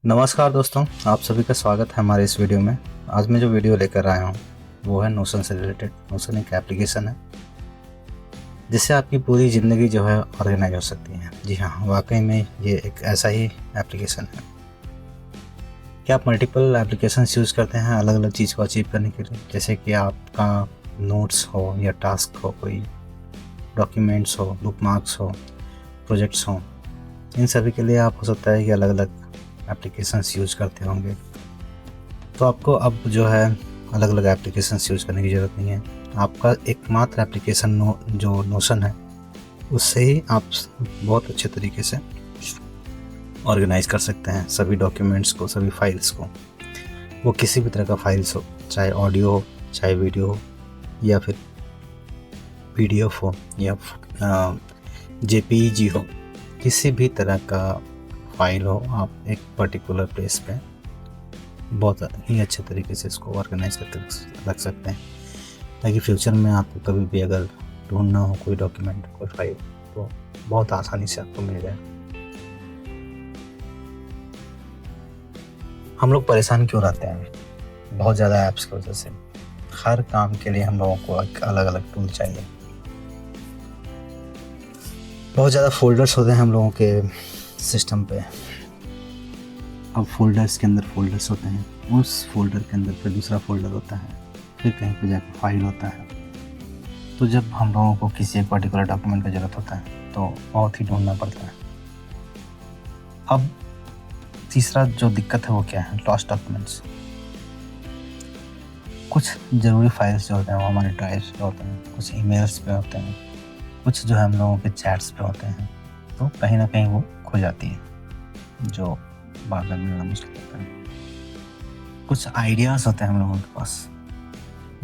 नमस्कार दोस्तों, आप सभी का स्वागत है हमारे इस वीडियो में। आज मैं जो वीडियो लेकर आया हूँ वो है नोशन से रिलेटेड। नोशन एक एप्लीकेशन है जिससे आपकी पूरी ज़िंदगी जो है ऑर्गेनाइज हो सकती है। जी हाँ, वाकई में ये एक ऐसा ही एप्लीकेशन है। क्या आप मल्टीपल एप्लीकेशन यूज़ करते हैं अलग अलग चीज़ को अचीव करने के लिए? जैसे कि आपका नोट्स हो या टास्क हो, कोई डॉक्यूमेंट्स हो, बुकमार्क्स हो, प्रोजेक्ट्स हो, इन सभी के लिए आप हो सकता है कि अलग अलग एप्लीकेशंस यूज़ करते होंगे। तो आपको अब जो है अलग अलग एप्लीकेशंस यूज़ करने की ज़रूरत नहीं है। आपका एकमात्र एप्लीकेशन जो नोशन है, उससे ही आप बहुत अच्छे तरीके से ऑर्गेनाइज कर सकते हैं सभी डॉक्यूमेंट्स को, सभी फाइल्स को। वो किसी भी तरह का फाइल्स हो, चाहे ऑडियो हो, चाहे वीडियो हो, या फिर पीडीएफ हो, या जेपीईजी हो, किसी भी तरह का फाइल हो, आप एक पर्टिकुलर प्लेस पे बहुत ही अच्छे तरीके से इसको ऑर्गेनाइज करके रख सकते हैं, ताकि फ्यूचर में आपको कभी भी अगर ढूंढना हो कोई डॉक्यूमेंट, कोई फाइल, तो बहुत आसानी से आपको मिल जाए। हम लोग परेशान क्यों रहते हैं? बहुत ज़्यादा ऐप्स की वजह से। हर काम के लिए हम लोगों को एक अलग अलग टूल चाहिए। बहुत ज़्यादा फोल्डर्स होते हैं हम लोगों के सिस्टम पे। अब फोल्डर्स के अंदर फोल्डर्स होते हैं, उस फोल्डर के अंदर फिर दूसरा फोल्डर होता है, फिर कहीं पे जाकर फाइल होता है। तो जब हम लोगों को किसी एक पर्टिकुलर डॉक्यूमेंट की ज़रूरत होता है तो बहुत ही ढूंढना पड़ता है। अब तीसरा जो दिक्कत है वो क्या है? Lost documents. कुछ ज़रूरी फाइल्स जो होते हैं वो हमारे ड्राइव्स पे होते हैं, कुछ ईमेल्स पे होते हैं, कुछ जो है हम लोगों के चैट्स पे होते हैं, तो कहीं ना कहीं वो खो जाती है, जो बाद में मिलना मुश्किल होता है। कुछ आइडियाज़ होते हैं हम लोगों के पास,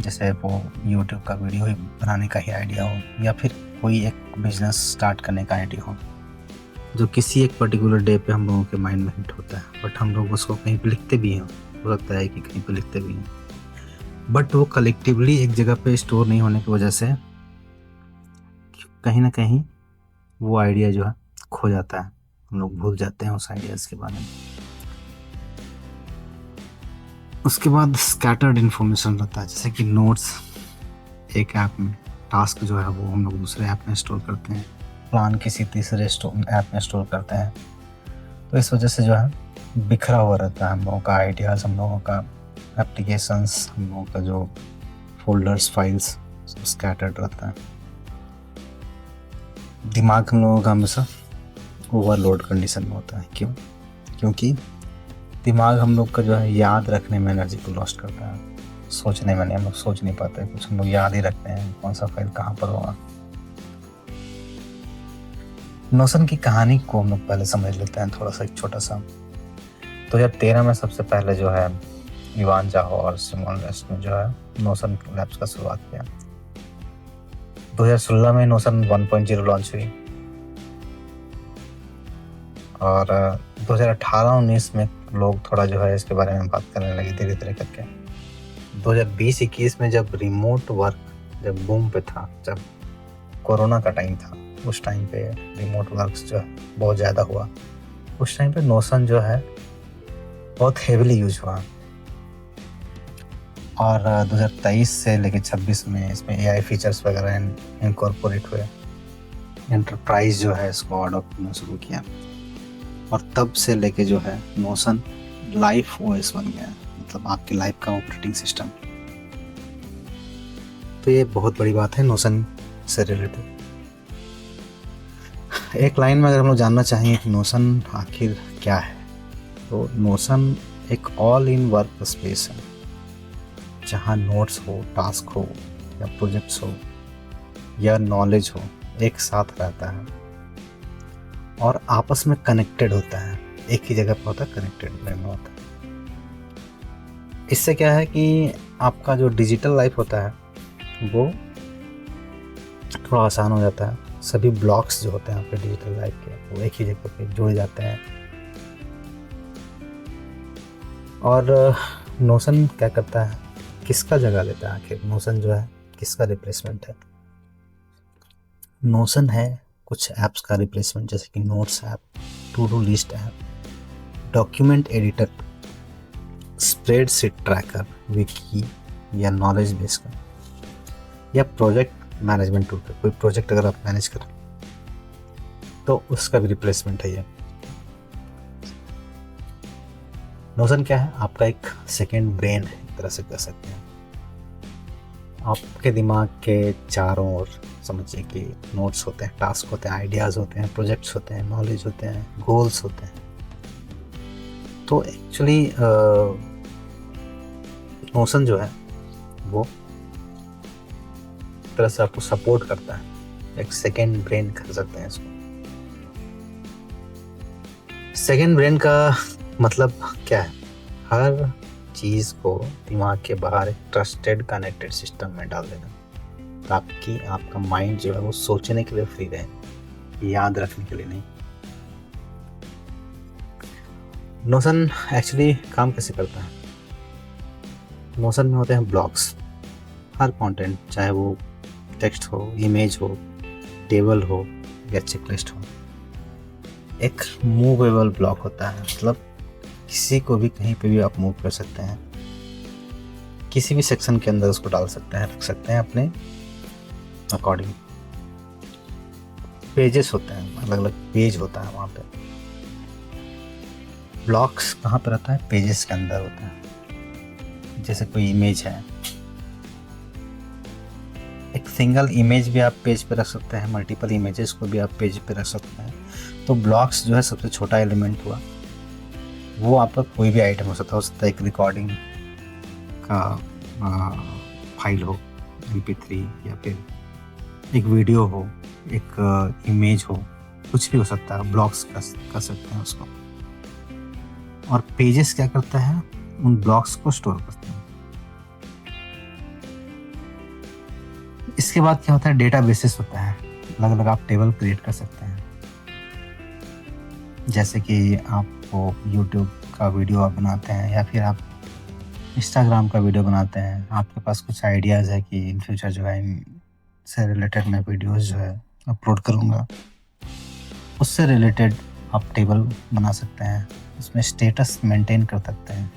जैसे वो यूट्यूब का वीडियो ही बनाने का ही आइडिया हो, या फिर कोई एक बिजनेस स्टार्ट करने का आइडिया हो, जो किसी एक पर्टिकुलर डे पे हम लोगों के माइंड में हिट होता है, बट हम लोग उसको कहीं पे लिखते भी हैं। हो सकता है कि कहीं पे लिखते भी हैं, बट वो कलेक्टिवली एक जगह पे स्टोर नहीं होने की वजह से कहीं ना कहीं वो आइडिया जो है खो जाता है। हम लोग भूल जाते हैं उस आइडियाज़ के बारे में। उसके बाद स्कैटर्ड इन्फॉर्मेशन रहता है, जैसे कि नोट्स एक ऐप में, टास्क जो है वो हम लोग दूसरे ऐप में स्टोर करते हैं, प्लान किसी तीसरे ऐप में स्टोर करते हैं। तो इस वजह से जो है बिखरा हुआ रहता है हम लोगों का आइडियाज़, हम लोगों का एप्लीकेशंस, हम लोगों का जो फोल्डर्स, फाइल्स, सब स्कैटर्ड रहता है। दिमाग हम लोगों का हमेशा ओवरलोड कंडीशन में होता है। क्यों? क्योंकि दिमाग हम लोग का जो है याद रखने में एनर्जी को लॉस्ट करता है। सोचने में नहीं, हम लोग सोच नहीं पाते कुछ, हम लोग याद ही रखते हैं कौन सा फाइल कहाँ पर होगा। नोशन की कहानी को हम लोग पहले समझ लेते हैं थोड़ा सा, एक छोटा सा। 2013 में सबसे पहले जो है इवान जाहो और सिमोन लेस ने जो है नोशन लैब्स का शुरुआत किया। 2016 में नोशन 1.0 लॉन्च हुई, और 2018-19 में लोग थोड़ा जो है इसके बारे में बात करने लगे धीरे धीरे करके। 2020-21 में जब रिमोट वर्क जब बूम पे था, जब कोरोना का टाइम था, उस टाइम पे रिमोट वर्क जो है बहुत ज़्यादा हुआ। उस टाइम पे नोशन जो है बहुत हेविली यूज हुआ, और 2023 से लेकर 26 में इसमें एआई फीचर्स वगैरह इनकॉर्पोरेट हुए। एंटरप्राइज जो है इसको अडॉप्ट करना शुरू किया, और तब से लेके जो है नोशन लाइफ ओएस बन गया, मतलब आपकी लाइफ का ऑपरेटिंग सिस्टम। तो ये बहुत बड़ी बात है नोशन से रिलेटेड। एक लाइन में अगर हम लोग जानना चाहें कि नोशन आखिर क्या है, तो नोशन एक ऑल इन वर्क स्पेस है, जहाँ नोट्स हो, टास्क हो, या प्रोजेक्ट्स हो, या नॉलेज हो, एक साथ रहता है और आपस में कनेक्टेड होता है। एक ही जगह पर होता है, कनेक्टेड में होता है। इससे क्या है कि आपका जो डिजिटल लाइफ होता है वो थोड़ा आसान हो जाता है। सभी ब्लॉक्स जो होते हैं आपके डिजिटल लाइफ के, वो एक ही जगह पे जुड़ जाते हैं। और नोशन क्या करता है, किसका जगह लेता है? आखिर नोशन जो है किसका रिप्लेसमेंट है? नोशन है कुछ ऐप्स का रिप्लेसमेंट, जैसे कि notes app, to do list app, document editor, spreadsheet tracker, wiki या नॉलेज बेस का, या प्रोजेक्ट मैनेजमेंट टूल का। कोई प्रोजेक्ट अगर आप मैनेज करें तो उसका भी रिप्लेसमेंट है ये। नोशन क्या है? आपका एक सेकेंड ब्रेन है, एक तरह से कह सकते हैं। आपके दिमाग के चारों ओर समझिए कि नोट्स होते हैं, टास्क होते हैं, आइडियाज़ होते हैं, प्रोजेक्ट्स होते हैं, नॉलेज होते हैं, गोल्स होते हैं। तो एक्चुअली नोशन जो है वो एक तरह से आपको सपोर्ट करता है, एक सेकेंड ब्रेन कह सकते हैं इसको। सेकेंड ब्रेन का मतलब क्या है? हर चीज़ को दिमाग के बाहर एक ट्रस्टेड कनेक्टेड सिस्टम में डाल देना, ताकि आपका माइंड जो है वो सोचने के लिए फ्री रहे, याद रखने के लिए नहीं। नोशन एक्चुअली काम कैसे करता है? नोशन में होते हैं ब्लॉक्स। हर कंटेंट, चाहे वो टेक्स्ट हो, इमेज हो, टेबल हो या चेकलिस्ट हो, एक मूवेबल ब्लॉक होता है। मतलब किसी को भी कहीं पे भी आप मूव कर सकते हैं, किसी भी सेक्शन के अंदर उसको डाल सकते हैं, रख सकते हैं अपने अकॉर्डिंग। पेजेस होते हैं, अलग अलग पेज होता है वहाँ पे। ब्लॉक्स कहाँ पर रहता है? पेजेस के अंदर होता है। जैसे कोई इमेज है, एक सिंगल इमेज भी आप पेज पे रख सकते हैं, मल्टीपल इमेजेस को भी आप पेज पे रख सकते हैं। तो ब्लॉक्स जो है सबसे छोटा एलिमेंट हुआ, वो आपका कोई भी आइटम हो सकता है एक रिकॉर्डिंग का फाइल हो, MP3, या फिर एक वीडियो हो, एक इमेज हो, कुछ भी हो सकता है। ब्लॉक्स कर सकते हैं उसको। और पेजेस क्या करता है? उन ब्लॉक्स को स्टोर करते हैं। इसके बाद क्या होता है? डेटाबेसेस होता है। अलग अलग आप टेबल क्रिएट कर सकते हैं। जैसे कि आपको YouTube का वीडियो आप बनाते हैं, या फिर आप Instagram का वीडियो बनाते हैं, आपके पास कुछ आइडियाज़ है कि इन फ्यूचर जो है इनसे रिलेटेड मैं वीडियोस जो है अपलोड करूँगा, उससे रिलेटेड आप टेबल बना सकते हैं। उसमें स्टेटस मेंटेन कर सकते हैं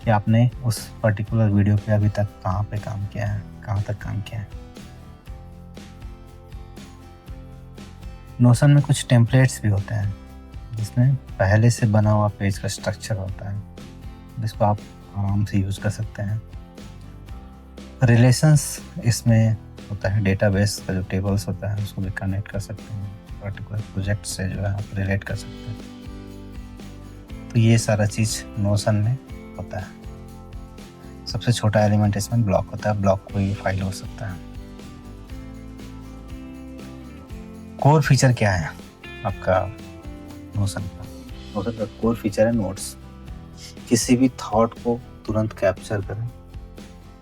कि आपने उस पर्टिकुलर वीडियो पे अभी तक कहाँ पे काम किया है, कहाँ तक काम किया है। नोशन में कुछ टेम्पलेट्स भी होते हैं, जिसमें पहले से बना हुआ पेज का स्ट्रक्चर होता है, जिसको आप आराम से यूज़ कर सकते हैं। रिलेशंस इसमें होता है, डेटाबेस का जो टेबल्स होता है उसको भी कनेक्ट कर सकते हैं, पर्टिकुलर प्रोजेक्ट से जो है आप रिलेट कर सकते हैं। तो ये सारा चीज़ नोशन में होता है। सबसे छोटा एलिमेंट इसमें ब्लॉक होता है। ब्लॉक कोई फाइल हो सकता है। कोर फीचर क्या है आपका नोशन का? नोशन का कोर फीचर है नोट्स। किसी भी थॉट को तुरंत कैप्चर करें,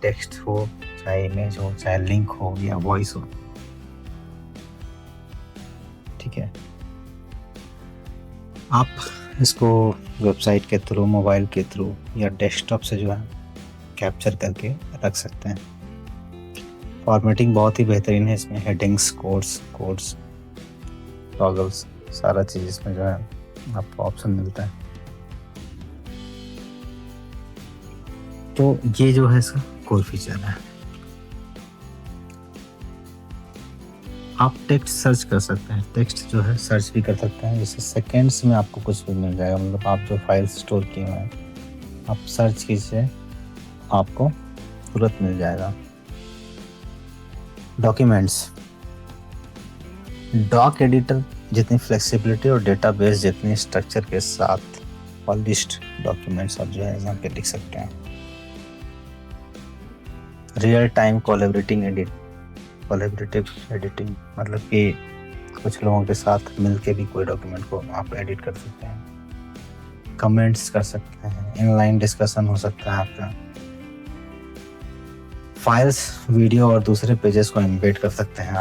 टेक्स्ट हो, चाहे इमेज हो, चाहे लिंक हो या वॉइस हो, ठीक है। आप इसको वेबसाइट के थ्रू, मोबाइल के थ्रू या डेस्कटॉप से जो है कैप्चर करके रख सकते हैं। फॉर्मेटिंग बहुत ही बेहतरीन है इसमें। हेडिंग्स, कोड्स, टॉगल्स, सारा चीज़ इसमें जो है आपको ऑप्शन मिलता है। तो ये जो है इसका कोर फीचर है। आप टेक्स्ट सर्च कर सकते हैं, टेक्स्ट जो है सर्च भी कर सकते हैं, जैसे सेकेंड्स में आपको कुछ भी मिल जाएगा। मतलब आप जो फाइल स्टोर किए हुए हैं, आप सर्च कीजिए, आपको तुरंत मिल जाएगा। डॉक्यूमेंट्स, डॉक एडिटर जितनी फ्लेक्सिबिलिटी और डेटाबेस जितनी स्ट्रक्चर के साथ पॉलिश्ड डॉक्यूमेंट्स आप जो है यहाँ पे लिख सकते हैं। रियल टाइम कोलैबोरेटिव एडिटिंग, मतलब कि कुछ लोगों के साथ मिलके भी कोई डॉक्यूमेंट को आप एडिट कर सकते हैं। कमेंट्स कर सकते हैं, इनलाइन डिस्कशन हो सकता है आपका। फाइल्स, वीडियो और दूसरे पेजेस को एम्बेड कर सकते हैं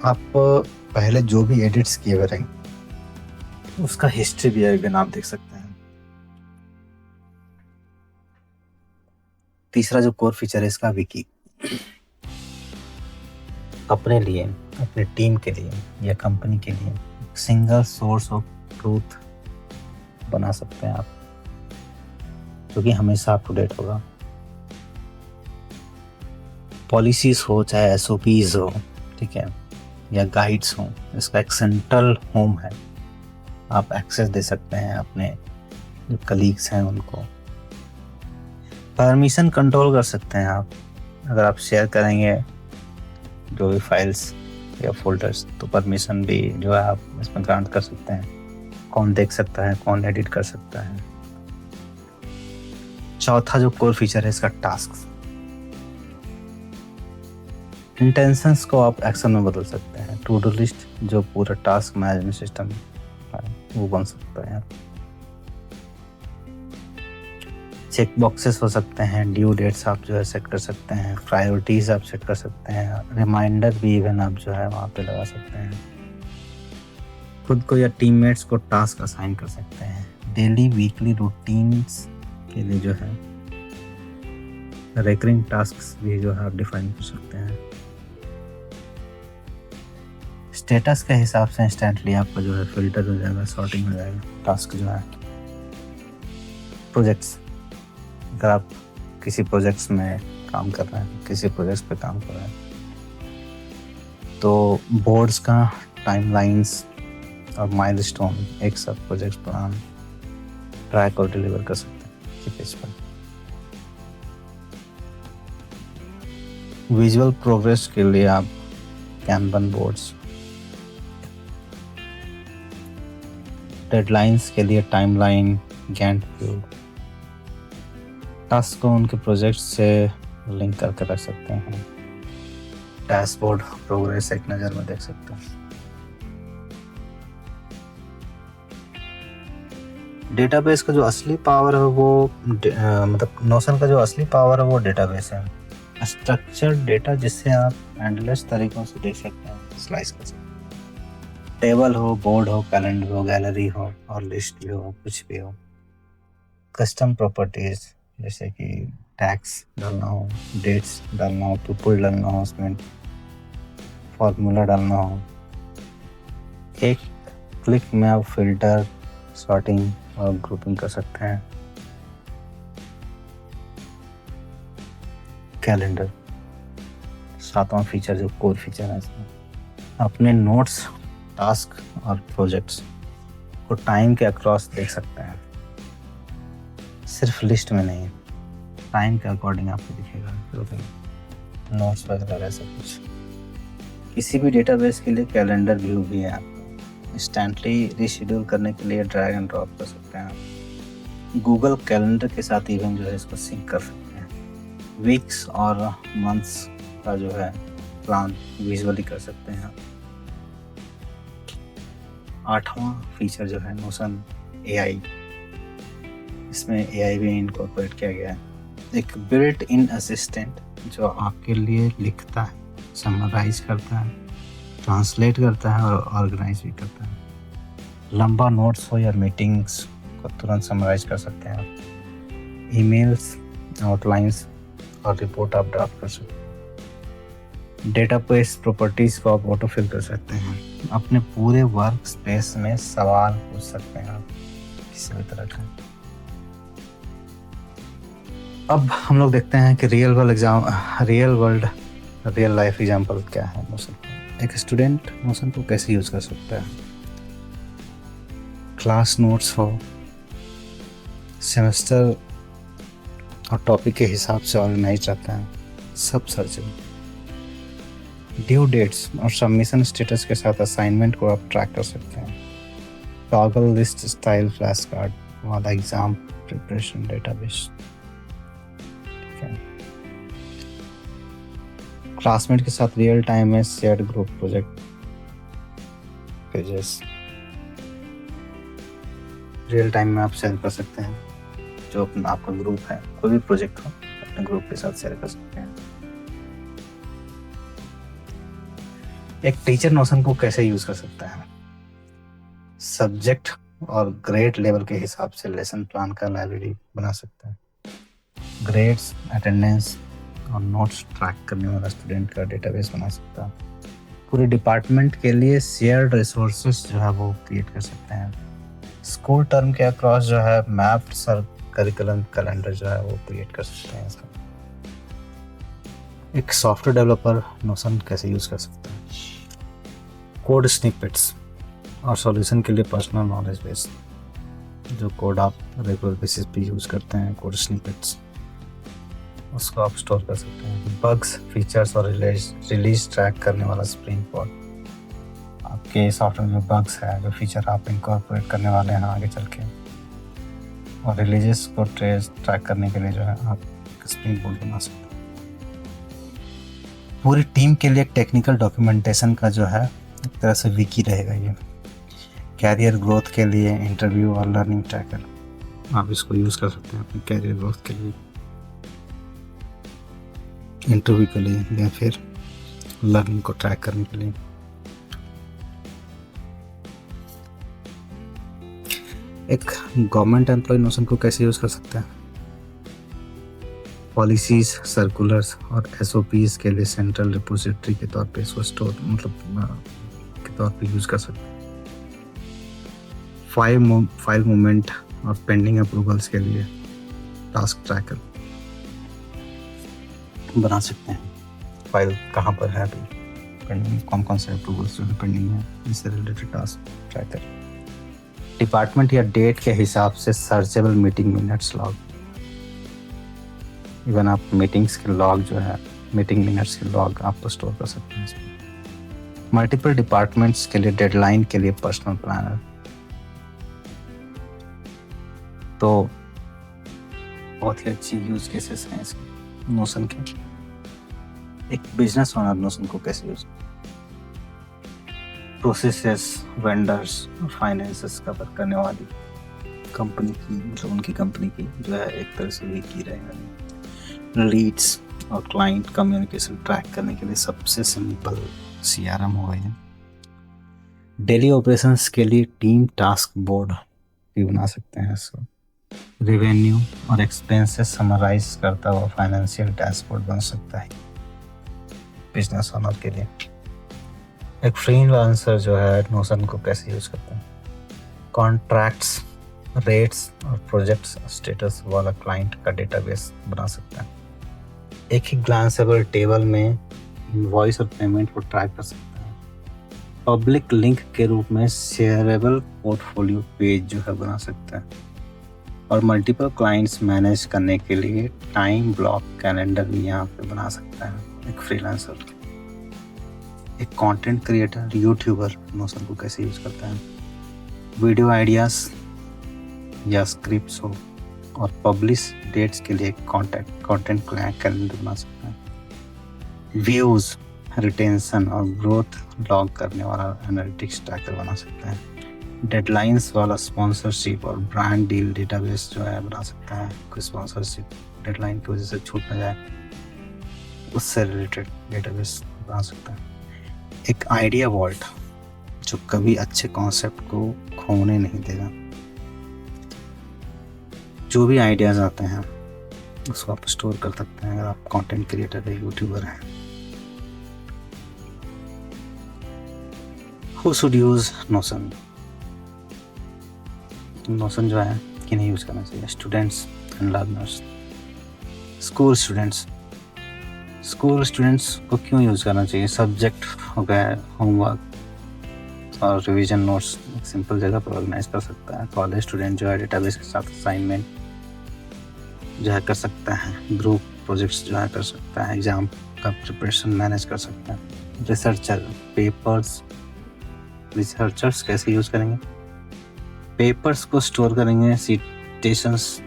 आप पहले जो भी एडिट्स किए हुए रहेंगे उसका हिस्ट्री भी अगर आप देख सकते हैं। तीसरा जो कोर फीचर है इसका, विकी। अपने लिए, अपने टीम के लिए या कंपनी के लिए सिंगल सोर्स ऑफ ट्रूथ बना सकते हैं आप, जो कि हमेशा अप टू डेट होगा। पॉलिसीज हो, चाहे SOPs हो, ठीक है, या गाइड्स हो, इसका एक सेंट्रल होम है। आप एक्सेस दे सकते हैं अपने जो कलीग्स हैं उनको। परमिशन कंट्रोल कर सकते हैं आप। अगर आप शेयर करेंगे जो भी फाइल्स या फोल्डर्स, तो परमिशन भी जो है आप इसमें ग्रांट कर सकते हैं। कौन देख सकता है, कौन एडिट कर सकता है। चौथा जो कोर फीचर है इसका टास्क। इंटेंशंस को आप एक्शन में बदल सकते हैं। टू डू लिस्ट जो पूरा टास्क मैनेजमेंट सिस्टम है वो बन सकता है। चेक बॉक्सेस हो सकते हैं, ड्यू डेट्स आप जो है सेट कर सकते हैं, प्रायोरिटीज आप सेट कर सकते हैं, रिमाइंडर भी इवन आप जो है वहाँ पे लगा सकते हैं। खुद को या टीममेट्स को टास्क असाइन कर सकते हैं। डेली वीकली रूटीन्स के लिए जो है रिकरिंग टास्क्स भी जो है आप डिफाइन कर सकते हैं। स्टेटस के हिसाब से इंस्टेंटली आपका जो है फिल्टर हो जाएगा, सॉर्टिंग हो जाएगा टास्क जो है। प्रोजेक्ट्स, अगर आप किसी प्रोजेक्ट्स में काम कर रहे हैं, किसी प्रोजेक्ट्स पे काम कर रहे हैं, तो बोर्ड्स का टाइमलाइंस और माइलस्टोन एक साथ प्रोजेक्ट प्लान ट्रैक और डिलीवर कर सकते हैं इसी पेज पर। विजुअल प्रोग्रेस के लिए आप कैनबन बोर्ड्स, डेडलाइंस के लिए टाइमलाइन, गैंट व्यू, टास्क को उनके प्रोजेक्ट से लिंक करके रख सकते हैं। डैशबोर्ड प्रोग्रेस एक नज़र में देख सकते हैं। डेटाबेस का जो असली पावर है वो मतलब नोशन का जो असली पावर है वो डेटाबेस है। स्ट्रक्चर्ड डेटा जिससे आप एंडलेस तरीकों से देख सकते हैं, स्लाइस कर सकते हैं। टेबल हो, बोर्ड हो, कैलेंडर हो, गैलरी हो और लिस्ट भी हो, कुछ भी हो। कस्टम प्रॉपर्टीज जैसे कि टैक्स डालना हो, डेट्स डालना हो, पीपल डालना हो, उसमें फॉर्मूला डालना हो। एक क्लिक में आप फिल्टर, सॉर्टिंग और ग्रुपिंग कर सकते हैं। कैलेंडर सातवां फीचर जो कोर फीचर है इसमें, अपने नोट्स, टास्क और प्रोजेक्ट्स को टाइम के अक्रॉस देख सकते हैं, सिर्फ लिस्ट में नहीं, टाइम के अकॉर्डिंग आपको दिखेगा नोट्स वगैरह ऐसा कुछ। किसी भी डेटाबेस के लिए कैलेंडर व्यू भी है। आपको इंस्टेंटली रीशेड्यूल करने के लिए ड्रैग एंड ड्रॉप कर सकते हैं आप। गूगल कैलेंडर के साथ इवन जो है इसको सिंक कर सकते हैं। वीक्स और मंथ्स का जो है प्लान विजुअली कर सकते हैं आप। आठवां फीचर जो है नोशन AI, इसमें AI भी इनकॉर्पोरेट किया गया है। एक बिल्ट इन असिस्टेंट जो आपके लिए लिखता है, समराइज करता है, ट्रांसलेट करता है और ऑर्गेनाइज भी करता है। लंबा नोट्स हो या मीटिंग्स को तुरंत समराइज कर सकते हैं आप। ईमेल्स, आउटलाइंस और रिपोर्ट आप ड्राफ्ट कर सकते हैं। डेटाबेस प्रॉपर्टीज को आप ऑटो फिल कर सकते हैं। अपने पूरे वर्क स्पेस में सवाल पूछ सकते हैं आप किसी भी तरह का। अब हम लोग देखते हैं कि रियल लाइफ एग्जाम्पल क्या है नोशन का। एक स्टूडेंट नोशन को कैसे यूज कर सकता है। क्लास नोट्स हो, सेमेस्टर और टॉपिक के हिसाब से ऑर्गेनाइज रहता है, सब सर्चेबल। ड्यू डेट्स और सबमिशन स्टेटस के साथ असाइनमेंट को आप ट्रैक कर सकते हैं। Toggle list style flash card वाला एग्जाम प्रिपरेशन डेटाबेस। क्लासमेट के साथ रियल टाइम में shared group project pages, real time में आप शेयर कर सकते हैं। जो अपना आपका ग्रुप है, कोई भी प्रोजेक्ट हो अपने ग्रुप के साथ शेयर कर सकते हैं। एक टीचर नोशन को कैसे यूज कर सकता है। सब्जेक्ट और ग्रेड लेवल के हिसाब से लेसन प्लान का लाइब्रेरी बना सकता है। ग्रेड्स, अटेंडेंस और नोट्स ट्रैक करने वाला स्टूडेंट का डेटाबेस बना सकता है। पूरे डिपार्टमेंट के लिए शेयर्ड रिसोर्सेज जो है वो क्रिएट कर सकते हैं। स्कूल टर्म के अक्रॉस जो है मैप्ड सर करिकुलम कैलेंडर जो है वो क्रिएट कर सकते हैं इसका। एक सॉफ्टवेयर डेवलपर नोशन कैसे यूज़ कर सकता है? कोड स्निपेट्स और सॉल्यूशन के लिए पर्सनल नॉलेज बेस, जो कोड आप रेगुलर बेसिस पे यूज़ करते हैं, कोड स्निपेट्स, उसको आप स्टोर कर सकते हैं। बग्स, फीचर्स और रिलीज ट्रैक करने वाला स्प्रिंग बोर्ड, आपके सॉफ्टवेयर में बग्स है, जो फीचर आप इनकॉर्पोरेट करने वाले हैं आगे चल के, और रिलीजेस को ट्रैक करने के लिए जो है आप स्प्रिंग बोर्ड बना सकते हैं। पूरी टीम के लिए टेक्निकल डॉक्यूमेंटेशन का जो है एक तरह से विकी रहेगा ये। कैरियर ग्रोथ के लिए इंटरव्यू और लर्निंग ट्रैकर, आप इसको यूज़ कर सकते हैं अपने कैरियर ग्रोथ के लिए, इंटरव्यू के लिए या फिर लर्निंग को ट्रैक करने के लिए। एक गवर्नमेंट एम्प्लॉय नोशन को कैसे यूज़ कर सकते हैं? पॉलिसीज, सर्कुलर्स और एसओपीज के लिए सेंट्रल रिपोजिटरी के तौर पे इसको स्टोर के तौर पे यूज़ कर सकते हैं। फाइल मूवमेंट और पेंडिंग अप्रूवल्स के लिए टास्क ट्रैकर बना सकते हैं। फाइल कहाँ पर है अभी, पेंडिंग कौन से अप्रूवल्स जो पेंडिंग है, इससे रिलेटेड टास्क ट्रैकर। डिपार्टमेंट या डेट के हिसाब से searchable meeting minutes log, even आप मीटिंग्स के लॉग जो है, मीटिंग मिनट्स के लॉग आप तो स्टोर कर सकते हैं इसमें। मल्टीपल डिपार्टमेंट्स के लिए डेडलाइन के लिए पर्सनल प्लानर, तो बहुत ही अच्छी यूज केसेस हैं इसके नोशन के। एक बिजनेस ओनर नोशन को कैसे यूज, प्रोसेसेस, वेंडर्स और फाइनेंसेस कवर करने वाली कंपनी की, मतलब उनकी कंपनी की जो है एक तरह से वीकी रहेगा। लीड्स और क्लाइंट कम्युनिकेशन ट्रैक करने के लिए सबसे सिंपल सीआरएम होगा ये। डेली ऑपरेशंस के लिए टीम टास्क बोर्ड भी बना सकते हैं इसको। रेवेन्यू और एक्सपेंसेस समराइज करता हुआ फाइनेंशियल डैशबोर्ड बन सकता है बिजनेस ओनर के लिए। एक फ्रीलांसर जो है नोशन को कैसे यूज करते हैं? कॉन्ट्रैक्ट्स, रेट्स और प्रोजेक्ट्स स्टेटस वाला क्लाइंट का डेटाबेस बना सकता है। एक ही ग्लांसेबल टेबल में इनवॉइस और पेमेंट को ट्रैक कर सकता है। पब्लिक लिंक के रूप में शेयरेबल पोर्टफोलियो पेज जो है बना सकता है। और मल्टीपल क्लाइंट्स मैनेज करने के लिए टाइम ब्लॉक कैलेंडर भी यहाँ पे बना सकता है एक फ्रीलांसर। एक कंटेंट क्रिएटर, यूट्यूबर नोशन को कैसे यूज करता है? वीडियो आइडियाज या स्क्रिप्ट्स हो और पब्लिश डेट्स के लिए कंटेंट कैलेंडर बना सकता है। व्यूज, रिटेंशन और ग्रोथ लॉग करने वाला एनालिटिक्स ट्रैकर बना सकता है। डेडलाइंस वाला स्पॉन्सरशिप और ब्रांड डील डेटाबेस जो है बना सकता है। कोई स्पॉन्सरशिप डेडलाइन की वजह से छूट ना जाए, उससे रिलेटेड डेटाबेस बना सकता है। एक आइडिया वॉल्ट जो कभी अच्छे कॉन्सेप्ट को खोने नहीं देगा। जो भी आइडियाज आते हैं उसको आप स्टोर कर सकते हैं अगर आप कंटेंट क्रिएटर है, यूट्यूबर हैं। Who should use notion? Notion जो है किन्हें यूज करना चाहिए? Students and learners. School students को क्यों यूज करना चाहिए? सब्जेक्ट हो गया, होमवर्क और रिवीजन नोट्स एक सिंपल जगह पर ऑर्गेनाइज कर सकता है। कॉलेज स्टूडेंट जो है डेटाबेस के साथ असाइनमेंट जो है कर सकता है। ग्रुप प्रोजेक्ट्स जो है कर सकता है। एग्जाम का प्रिपरेशन मैनेज कर सकता है। रिसर्चर्स कैसे यूज करेंगे? पेपर्स को स्टोर करेंगे, सिटेशंस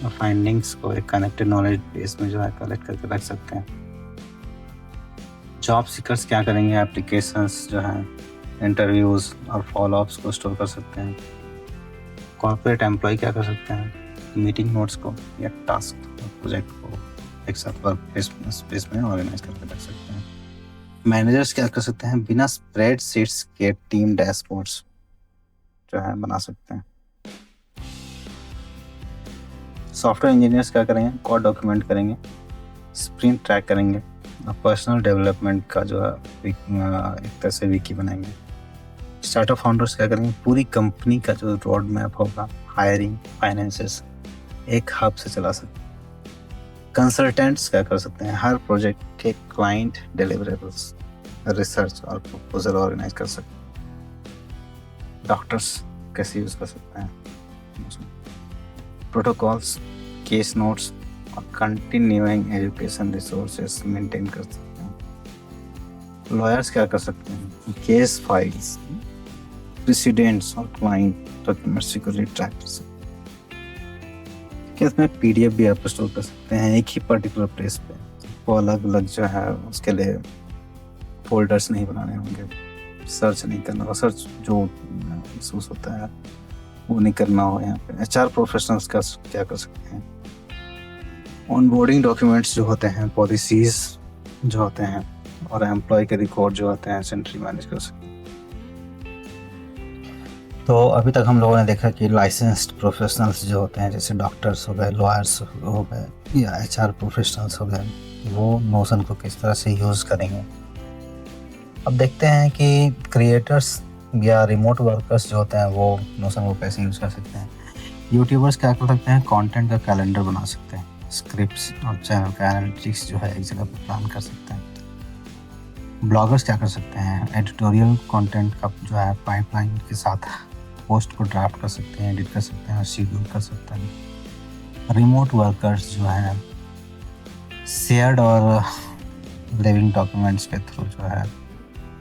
और फाइंडिंग्स को एक कनेक्टेड नॉलेज बेस में जो है कलेक्ट करके रख सकते हैं। जॉब सीकर्स क्या करेंगे? एप्लीकेशंस जो है, इंटरव्यूज और फॉलोअप्स को स्टोर कर सकते हैं। कॉर्पोरेट एम्प्लॉय क्या कर सकते हैं? मीटिंग नोट्स को या टास्क और प्रोजेक्ट को एक साथ वर्क स्पेस में ऑर्गेनाइज करके रख सकते हैं। मैनेजर्स क्या कर सकते हैं? बिना स्प्रेडशीट्स के टीम डैशबोर्ड्स जो है बना सकते हैं। सॉफ्टवेयर इंजीनियर्स क्या करेंगे? कोड डॉक्यूमेंट करेंगे, स्प्रिंट ट्रैक करेंगे, पर्सनल डेवलपमेंट का जो है एक तरह से विकी बनाएंगे। स्टार्टअप फाउंडर्स क्या करेंगे, पूरी कंपनी का जो रोड मैप होगा, हायरिंग, फाइनेंसेस एक हब से चला सकते हैं। कंसल्टेंट्स क्या कर सकते हैं, हर प्रोजेक्ट के क्लाइंट डिलीवरेबल्स, रिसर्च और प्रपोजल ऑर्गेनाइज कर सकते हैं। डॉक्टर्स कैसे यूज कर सकते हैं, प्रोटोकॉल्स, केस नोट्स और कंटिन्यूइंग एजुकेशन रिसोर्सेस मेंटेन कर सकते हैं। लॉयर्स क्या कर सकते हैं, केस फाइल्स, प्रेसिडेंट्स और क्लाइंट डॉक्यूमेंट्स सिक्योरली ट्रैक कर सकते हैं। क्या इसमें पीडीएफ भी आप स्टोर कर सकते हैं एक ही पर्टिकुलर प्लेस पे, वो अलग अलग जो है उसके लिए फोल्डर्स नहीं बनाने होंगे, सर्च नहीं करना, सर्च जो महसूस होता है वो नहीं करना हो। यहाँ पे एचआर प्रोफेशनल्स का क्या कर सकते हैं, ऑनबोर्डिंग डॉक्यूमेंट्स जो होते हैं, पॉलिसीज जो होते हैं और एम्प्लॉय के रिकॉर्ड जो होते हैं सेंट्रली मैनेज कर सकते हैं। तो अभी तक हम लोगों ने देखा कि लाइसेंस्ड प्रोफेशनल्स जो होते हैं, जैसे डॉक्टर्स हो गए, लॉयर्स हो गए या एचआर प्रोफेशनल्स हो गए, वो नोशन को किस तरह से यूज़ करेंगे। अब देखते हैं कि क्रिएटर्स या रिमोट वर्कर्स जो होते हैं वो नोशन को कैसे यूज़ कर सकते हैं। यूट्यूबर्स क्या कर सकते हैं, कंटेंट का कैलेंडर बना सकते हैं, स्क्रिप्ट्स और चैनल का एनालिटिक्स जो है एक जगह पर प्लान कर सकते हैं। ब्लॉगर्स क्या कर सकते हैं, एडिटोरियल कंटेंट का जो है पाइपलाइन के साथ पोस्ट को ड्राफ्ट कर सकते हैं, एडिट कर सकते हैं और शेड्यूल कर सकते हैं। रिमोट वर्कर्स जो है शेयर्ड और लिविंग डॉक्यूमेंट्स के थ्रू जो है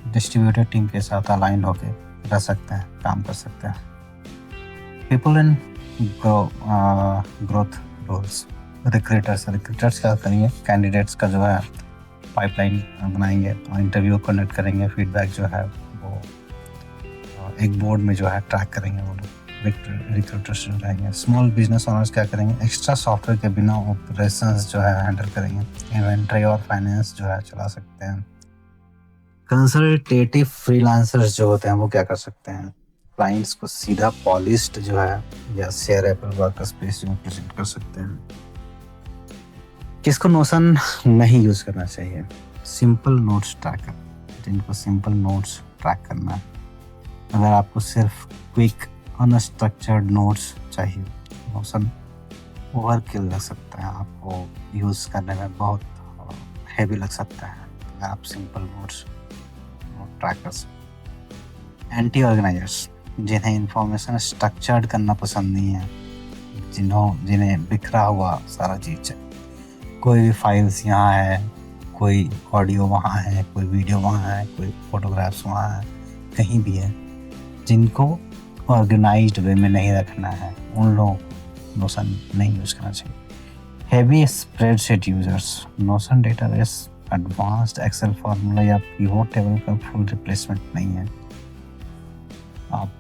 डिस्ट्रीब्यूटेड टीम के साथ अलाइंड होकर रह सकते हैं, काम कर सकते हैं। People in growth roles, recruiters क्या करेंगे, कैंडिडेट्स का जो है पाइपलाइन बनाएंगे और इंटरव्यू कंडक्ट करेंगे, फीडबैक जो है वो एक बोर्ड में जो है ट्रैक करेंगे वो लोग, रिक्रूटर्स जो रहेंगे। स्मॉल बिजनेस ओनर्स क्या करेंगे, एक्स्ट्रा सॉफ्टवेयर के बिना ऑपरेशंस जो है हैंडल करेंगे, इन्वेंट्री और फाइनेंस जो है चला सकते हैं। कंसल्टेटिव फ्रीलांसर्स जो होते हैं वो क्या कर सकते हैं, क्लाइंट्स को सीधा पॉलिश्ड जो है या शेयरेबल वर्कस्पेस जो प्रेजेंट कर सकते हैं। किसको नोशन नहीं यूज करना चाहिए, सिंपल नोट्स ट्रैकर, जिनको सिंपल नोट्स ट्रैक करना है। अगर आपको सिर्फ क्विक अनस्ट्रक्चर्ड नोट्स चाहिए, नोशन ओवरकिल लग सकता है, आपको यूज करने में बहुत हैवी लग सकता है। अगर आप सिंपल नोट्स ट्रैक कर सकते। एंटी ऑर्गेनाइजर्स, जिन्हें इंफॉर्मेशन स्ट्रक्चर्ड करना पसंद नहीं है, जिन्हें बिखरा हुआ सारा चीज है, कोई भी फाइल्स यहाँ है, कोई ऑडियो वहाँ है, कोई वीडियो वहाँ है, कोई फोटोग्राफ्स वहाँ है, कहीं भी है, जिनको ऑर्गेनाइज्ड वे में नहीं रखना है, उन लोगों को नोशन नहीं यूज करना चाहिए। Heavy spreadsheet users, Notion database advanced Excel formula या पिवोट टेबल का फुल रिप्लेसमेंट नहीं है। आप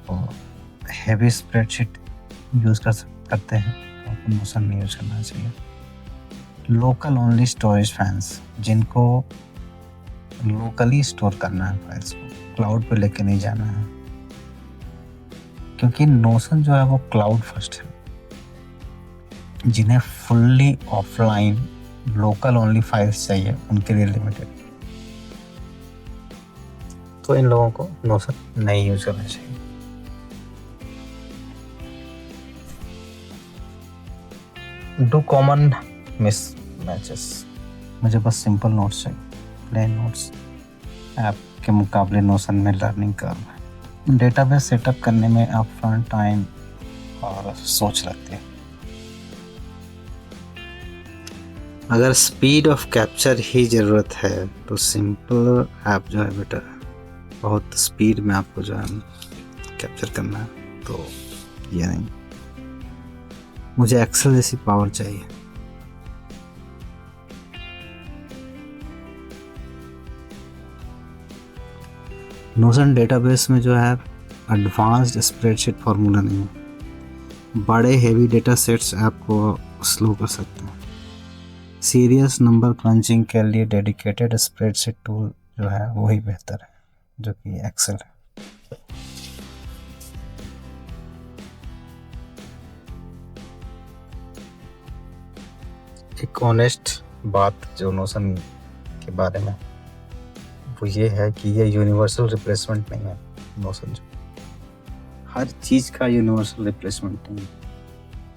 हेवी स्प्रेडशीट यूज करते हैं तो आपको नोशन नहीं यूज करना चाहिए। लोकल ओनली स्टोरेज फैंस, जिनको लोकली स्टोर करना है फाइल्स को, क्लाउड पे लेके नहीं जाना है, क्योंकि नोशन जो है वो क्लाउड फर्स्ट है। जिन्हें fully offline local only files चाहिए, उनके लिए लिमिटेड, तो इन लोगों को नोशन नहीं यूज करना चाहिए। डू कॉमन मिस मैचेस, मुझे बस सिंपल नोट्स चाहिए, प्लेन नोट्स। ऐप के मुकाबले नोशन में लर्निंग कर्व है, डेटाबेस सेटअप करने में अपफ्रंट टाइम और सोच लगती है। अगर स्पीड ऑफ कैप्चर ही ज़रूरत है तो सिंपल ऐप जो है बेटर है। बहुत स्पीड में आपको जो है कैप्चर करना है तो ये नहीं, मुझे एक्सेल जैसी पावर चाहिए। नोशन डेटाबेस में जो है एडवांस्ड स्प्रेडशीट फार्मूला नहीं है, बड़े हेवी डेटा सेट्स आपको स्लो कर सकते हैं। सीरियस नंबर क्रंचिंग के लिए डेडिकेटेड स्प्रेडशीट टूल जो है वही बेहतर है, जो कि एक्सेल है। एक ऑनेस्ट बात जो नोशन के बारे में, वो ये है कि ये यूनिवर्सल रिप्लेसमेंट नहीं है। नोशन जो हर चीज़ का यूनिवर्सल रिप्लेसमेंट नहीं है।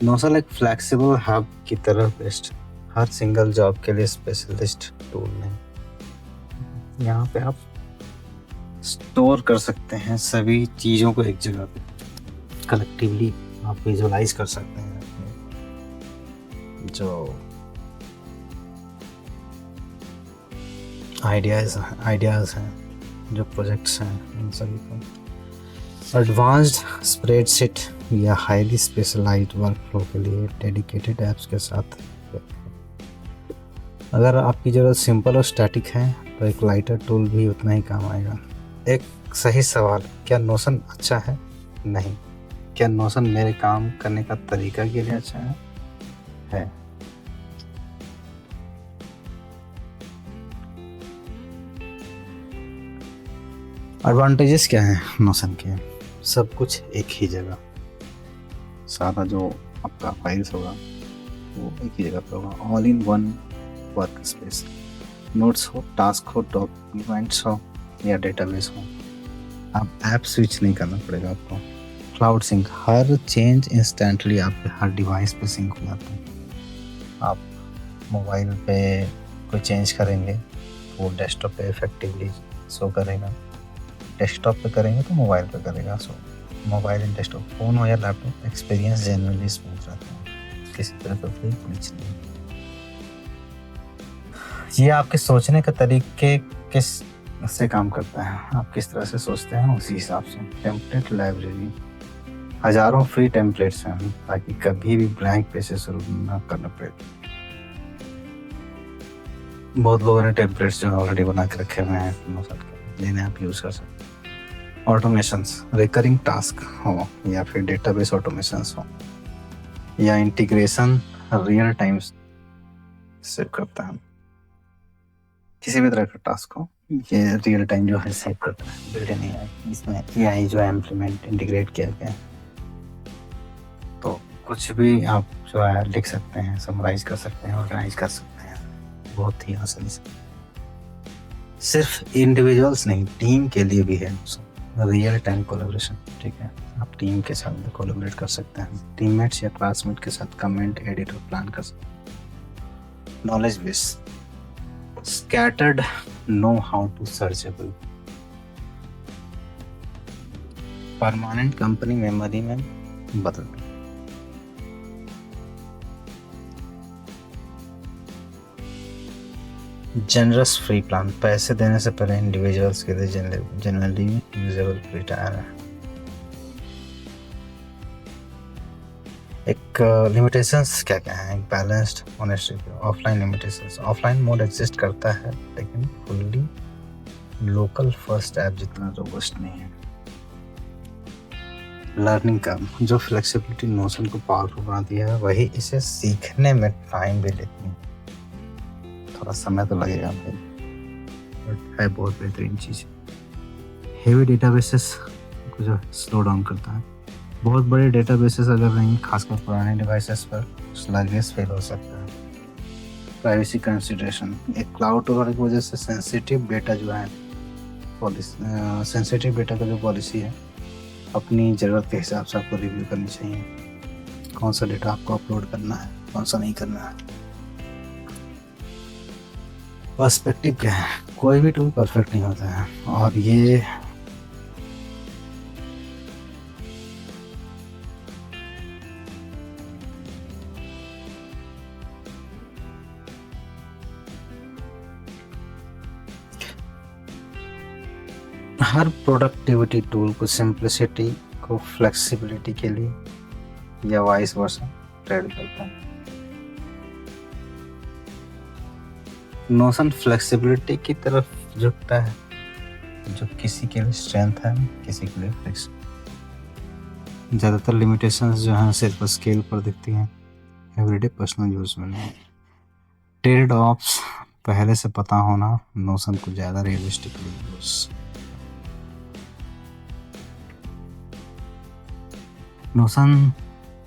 नोशन एक फ्लेक्सिबल हब की तरह बेस्ट, हर सिंगल जॉब के लिए स्पेशलिस्ट टूल नहीं। यहाँ पे आप स्टोर कर सकते हैं सभी चीज़ों को एक जगह पे, कलेक्टिवली आप विजुअलाइज कर सकते हैं अपने जो आइडियाज़ हैं, जो प्रोजेक्ट्स हैं, उन सभी को एडवांस्ड स्प्रेडशीट या हाईली स्पेशलाइज्ड वर्कफ्लो के लिए डेडिकेटेड ऐप्स के साथ। अगर आपकी ज़रूरत सिंपल और स्टैटिक है तो एक लाइटर टूल भी उतना ही काम आएगा। एक सही सवाल, क्या नोशन अच्छा है? नहीं। क्या नोशन मेरे काम करने का तरीका के लिए अच्छा है? एडवांटेजेस क्या हैं नोशन के? सब कुछ एक ही जगह, सारा जो आपका फाइल्स होगा वो एक ही जगह पे होगा। All in one work space, notes हो, टास्क हो, डॉक्यूमेंट्स हो या डेटाबेस हो, आप ऐप स्विच नहीं करना पड़ेगा आपको। क्लाउड सिंक, हर चेंज इंस्टेंटली आपके हर डिवाइस पे सिंक हो जाता है। आप मोबाइल पे कोई चेंज करेंगे तो वो डेस्कटॉप पे इफेक्टिवली शो करेगा, डेस्कटॉप पे करेंगे तो मोबाइल पे करेगा। सो मोबाइल एंड डेस्कटॉप, फ़ोन हो या लैपटॉप, एक्सपीरियंस जनरली स्मूथ रहता है, किसी तरह का कोई ग्लिच नहीं। ये आपके सोचने का तरीके किस से काम करता है, आप किस तरह से सोचते हैं उसी हिसाब से। टेम्पलेट लाइब्रेरी, हजारों फ्री टेम्पलेट्स हैं ताकि कभी भी ब्लैंक पेज से शुरू ना करना पड़े। बहुत लोगों ने टेम्पलेट्स जो ऑलरेडी बना के रखे हुए हैं, जिन्हें आप यूज़ कर सकते हैं। ऑटोमेशंस, रिकरिंग टास्क हो या फिर डेटाबेस ऑटोमेशंस हो या इंटीग्रेशन रियल टाइम सेव करता है। किसी भी तरह का टास्क हो ये रियल टाइम जो है सेव करता है। बिल्ड इन एआई, इसमें एआई जो है इम्प्लीमेंट इंटीग्रेट किया गया है, तो कुछ भी आप जो है लिख सकते हैं, समराइज कर सकते हैं, ऑर्गेनाइज कर सकते हैं बहुत ही आसानी से। सिर्फ इंडिविजुअल्स नहीं, टीम के लिए भी है रियल टाइम कोलैबोरेशन। ठीक है, आप टीम के साथ कोलैबोरेट कर सकते हैं, टीममेट्स या क्लासमेट के साथ कमेंट, एडिट और प्लान कर सकते हैं। Knowledge base, scattered know how to searchable, permanent company memory में बदल। जनरस फ्री प्लान, पैसे देने से पहले इंडिविजुअल्स के लिए जनरली यूजेबल फ्री टायर है। एक लिमिटेशंस क्या क्या है? एक balanced honesty, offline limitations, offline mode exist करता है लेकिन फुल्ली लोकल फर्स्ट ऐप जितना रोबस्ट नहीं है। लर्निंग कर्व, जो फ्लेक्सिबिलिटी नोशन को पावरफुल बनाती है वही इसे सीखने में टाइम भी लेती है। थोड़ा समय तो लगेगा भाई, बट है बहुत बेहतरीन चीज़। हेवी डेटाबेसेस को जो स्लो डाउन करता है, बहुत बड़े डेटाबेसेस अगर नहीं, खासकर पुराने डिवाइसेस पर स्लगेस फेल हो सकता है। प्राइवेसी कंसिडरेशन, एक क्लाउड टूल की वजह से सेंसिटिव डेटा जो है सेंसिटिव डेटा का जो पॉलिसी है, अपनी ज़रूरत के हिसाब से आपको रिव्यू करनी चाहिए, कौन सा डेटा आपको अपलोड करना है, कौन सा नहीं करना है। पर्सपेक्टिव क्या है? कोई भी टूल परफेक्ट नहीं होता है, और ये हर प्रोडक्टिविटी टूल को सिंप्लिसिटी को फ्लेक्सिबिलिटी के लिए या वाइस वर्सा ट्रेड करता है। नोशन फ्लेक्सिबिलिटी की तरफ झुकता है, जो किसी के लिए स्ट्रेंथ है, किसी के लिए फ्लेक्स। ज़्यादातर लिमिटेशंस जो हैं सिर्फ स्केल पर दिखती हैं, एवरीडे पर्सनल यूज में नहीं। ट्रेड ऑफ्स पहले से पता होना नोशन को ज़्यादा realistically use. Notion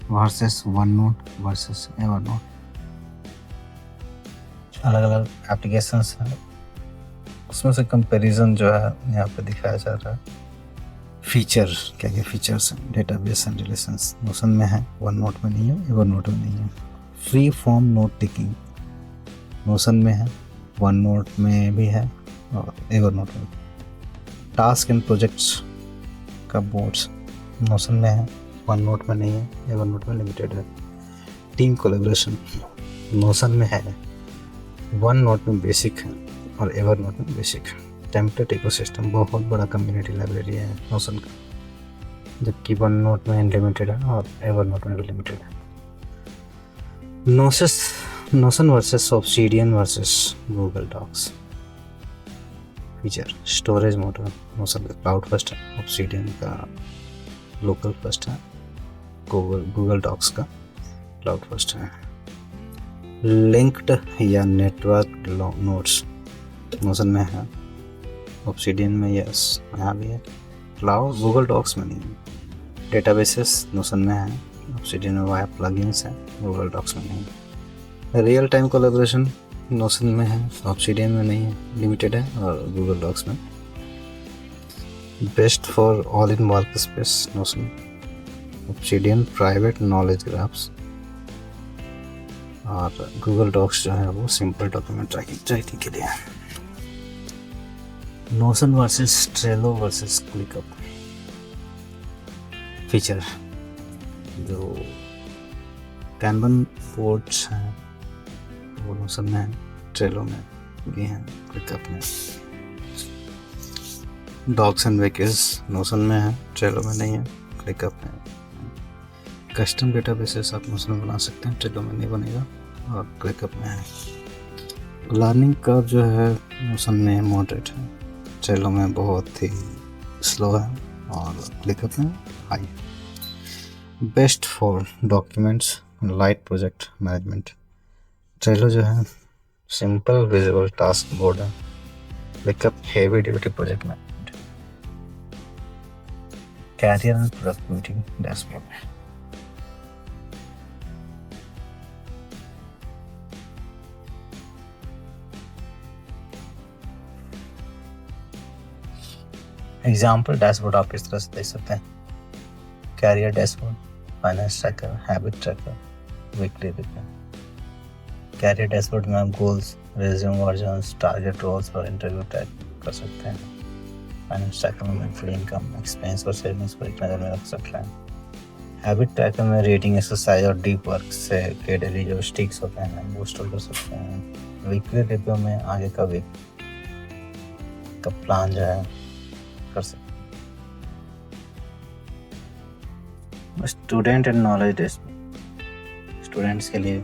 versus one note versus ever note, अलग अलग एप्लीकेशंस हैं, उसमें से कंपैरिजन जो है यहाँ पे दिखाया जा रहा है। फीचर क्या क्या फीचर्स हैं, डेटाबेस एंड रिलेशंस नोशन में है, वन नोट में नहीं है, एवर नोट में नहीं है। Free form note taking notion में है, वन नोट में भी है और एवर नोट में। टास्क एंड प्रोजेक्ट्स का बोर्ड्स नोशन में है, वन नोट में नहीं है, एवर नोट में लिमिटेड है। टीम कोलेब्रेशन नोशन में है, वन नोट में बेसिक है और एवर नोट में बेसिक है। टेम्पलेट इकोसिस्टम बहुत बड़ा कम्युनिटी लाइब्रेरी है नोशन का, जबकि वन नोट में अनलिमिटेड है और एवर नोट में भी लिमिटेड है। Notion versus Obsidian versus Google Docs. Feature storage model Notion का क्लाउड फर्स्ट है, ऑब्सीडियन का लोकल फर्स्ट है, गूगल डॉक्स का क्लाउड फर्स्ट है। लिंक्ड या नेटवर्क नोड्स नोशन में है, ऑब्सीडियन में यस यहाँ भी है, क्लाउड गूगल डॉक्स में नहीं है। डेटाबेसेस नोशन में है, ऑब्सीडियन में वाया प्लगइन्स है, गूगल डॉक्स में नहीं है। रियल टाइम कोलैबोरेशन नोशन में है, ऑब्सीडियन में नहीं है, लिमिटेड है और गूगल डॉक्स में। Best for all in work space notion, obsidian private knowledge graphs और गूगल डॉक्स जो है वो सिंपल डॉक्यूमेंट ट्रैकिंग के लिए है। Notion versus Trello versus ClickUp. Feature जो कैनवन बोर्ड्स हैं वो नोशन में है, ट्रेलो में भी हैं, क्लिकअप में। डॉक्स एंड विकीज नोशन में है, ट्रेलो में नहीं है, क्लिकअप में। कस्टम डेटाबेसेस आप नोशन में बना सकते हैं, ट्रेलो में नहीं बनेगा और क्लिकअप में है। लर्निंग कर्व जो है नोशन में मॉडरेट है, ट्रेलो में बहुत ही स्लो है और क्लिकअप में high. Best for documents light project management. Trello जो है सिंपल विजिबल टास्क बोर्ड है, ClickUp heavy duty project management. Career and productivity dashboard. Example dashboard आप इस तरह से देख सकते हैं। Career dashboard, finance tracker, habit tracker, weekly report. Career dashboard में आप goals, resume versions, target roles और इंटरव्यू ट्रैक कर सकते हैं। फाइनेंस ट्रैकर में मंथली इनकम, एक्सपेंस और सेविंग्स को एक नज़र में रख सकते हैं। हैबिट ट्रैकर में रीडिंग, एक्सरसाइज और डीप वर्क से के डेली जो स्टिक्स होते हैं वो स्टोर कर सकते हैं। वीकली रिव्यू में आगे का वीक का प्लान जो है कर सकते। Student and knowledge dashboard, students के लिए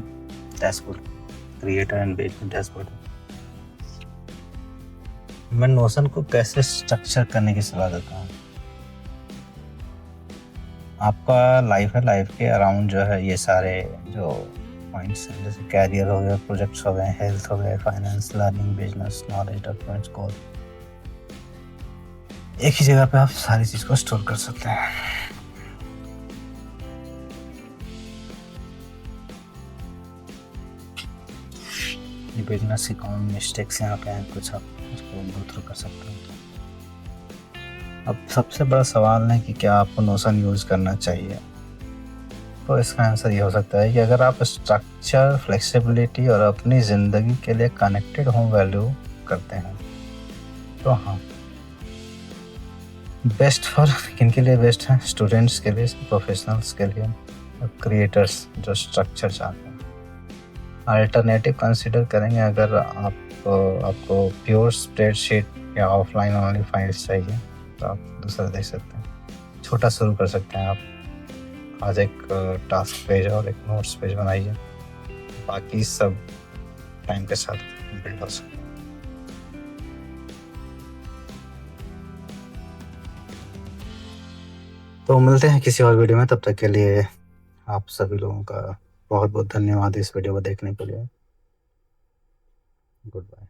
dashboard, creator and basement dashboard. मैं नोशन को कैसे स्ट्रक्चर करने की सलाह देता हूँ। आपका लाइफ है, लाइफ के अराउंड जो है ये सारे जो पॉइंट्स हैं, जैसे कैरियर हो गया, प्रोजेक्ट्स हो गए, हेल्थ हो गए, finance, learning, business, knowledge, documents, goal, एक ही जगह पे आप सारी चीज को स्टोर कर सकते हैं। ये बिजनेस अकाउंट मिस्टेक्स यहाँ पे हैं, कुछ आप उसको गो थ्रू कर सकते हैं। अब सबसे बड़ा सवाल है कि क्या आपको नोशन यूज करना चाहिए। तो इसका आंसर ये हो सकता है कि अगर आप स्ट्रक्चर, फ्लेक्सिबिलिटी और अपनी ज़िंदगी के लिए कनेक्टेड होम वैल्यू करते हैं तो हाँ। बेस्ट फॉर किन के लिए बेस्ट है? स्टूडेंट्स के लिए, प्रोफेशनल्स के लिए और क्रिएटर्स जो स्ट्रक्चर चाहते हैं। अल्टरनेटिव कंसिडर करेंगे अगर आपको प्योर स्प्रेडशीट या ऑफलाइन ओनली फाइल्स चाहिए तो आप दूसरा देख सकते हैं। छोटा शुरू कर सकते हैं आप। आज एक टास्क पेज और एक नोट्स पेज बनाइए, बाकी सब टाइम के साथ बिल्ड हो सकते हैं। तो मिलते हैं किसी और वीडियो में, तब तक के लिए आप सभी लोगों का बहुत बहुत धन्यवाद इस वीडियो को देखने के लिए। Good bye.